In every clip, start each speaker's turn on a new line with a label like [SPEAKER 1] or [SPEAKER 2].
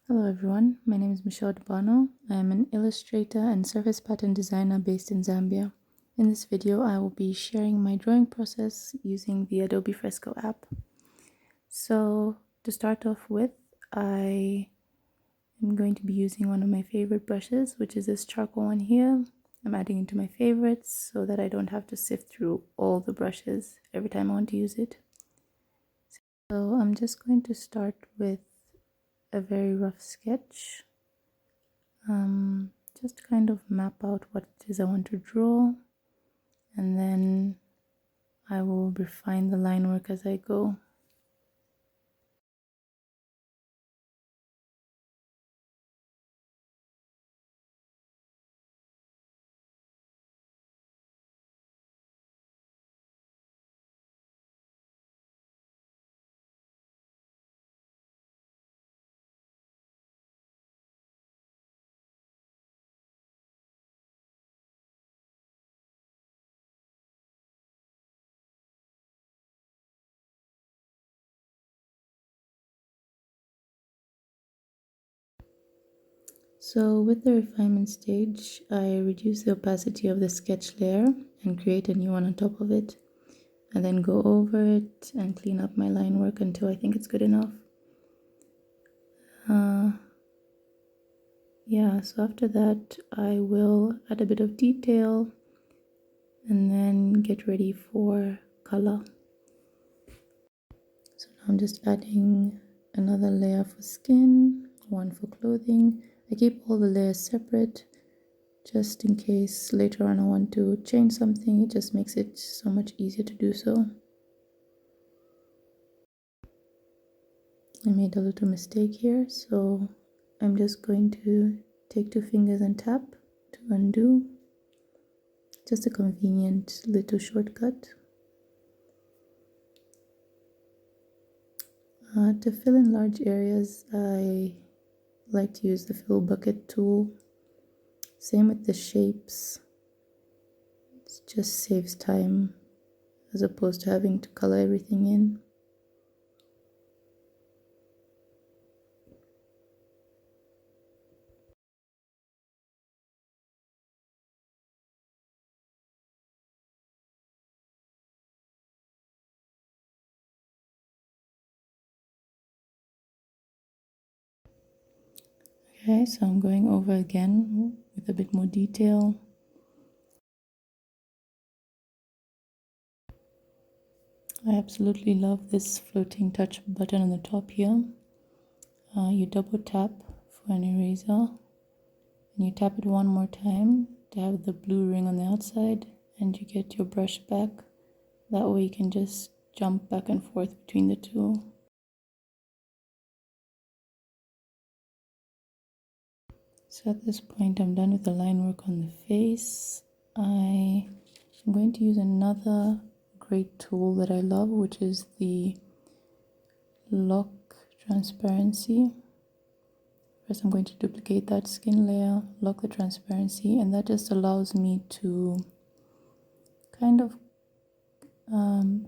[SPEAKER 1] Hello everyone, my name is Michelle Dubano. I am an illustrator and surface pattern designer based in Zambia. In this video, I will be sharing my drawing process using the Adobe Fresco app. So to start off with, I am going to be using one of my favorite brushes, which is this charcoal one here. I'm adding it to my favorites so that I don't have to sift through all the brushes every time I want to use it. So I'm just going to start with a very rough sketch. Just kind of map out what it is I want to draw, and then I will refine the line work as I go. So with the refinement stage, I reduce the opacity of the sketch layer and create a new one on top of it, and then go over it and clean up my line work until I think it's good enough. Yeah, so after that I will add a bit of detail and then get ready for color. So now I'm just adding another layer for skin, one for clothing. I keep all the layers separate just in case later on I want to change something. It just makes it so much easier to do so. I made a little mistake here, so I'm just going to take two fingers and tap to undo. Just a convenient little shortcut. To fill in large areas, I like to use the fill bucket tool. Same with the shapes. It just saves time as opposed to having to color everything in. Okay, so I'm going over again with a bit more detail. I absolutely love this floating touch button on the top here. You double tap for an eraser, and you tap it one more time to have the blue ring on the outside, and you get your brush back. That way you can just jump back and forth between the two. So at this point I'm done with the line work on the face. I'm going to use another great tool that I love, which is the lock transparency. First I'm going to duplicate that skin layer, lock the transparency, and that just allows me to kind of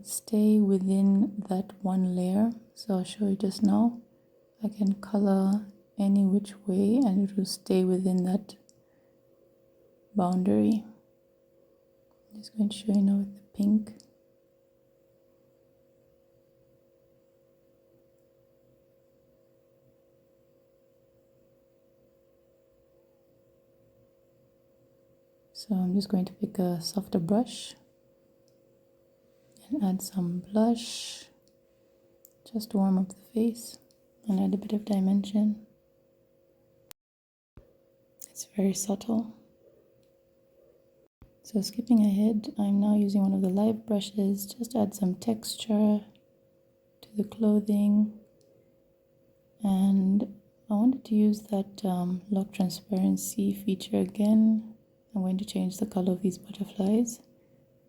[SPEAKER 1] stay within that one layer. So I'll show you just now. I can color any which way and it will stay within that boundary. I'm just going to show you now with the pink. So I'm just going to pick a softer brush and add some blush just to warm up the face and add a bit of dimension. It's very subtle. So skipping ahead, I'm now using one of the live brushes, just add some texture to the clothing, and I wanted to use that lock transparency feature again. I'm going to change the color of these butterflies.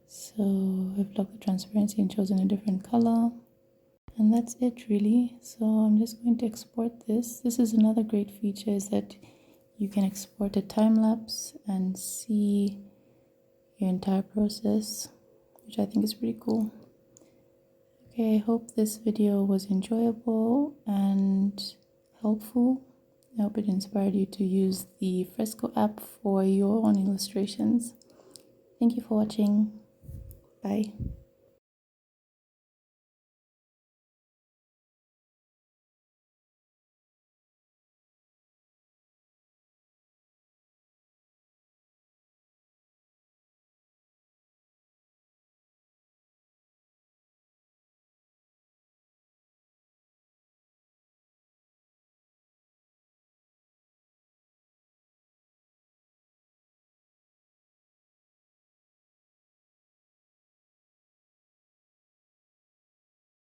[SPEAKER 1] So I've locked the transparency and chosen a different color. And that's it really. So I'm just going to export this. This is another great feature, is that you can export a time lapse and see your entire process, which I think is pretty cool. Okay, I hope this video was enjoyable and helpful. I hope it inspired you to use the Fresco app for your own illustrations. Thank you for watching. Bye.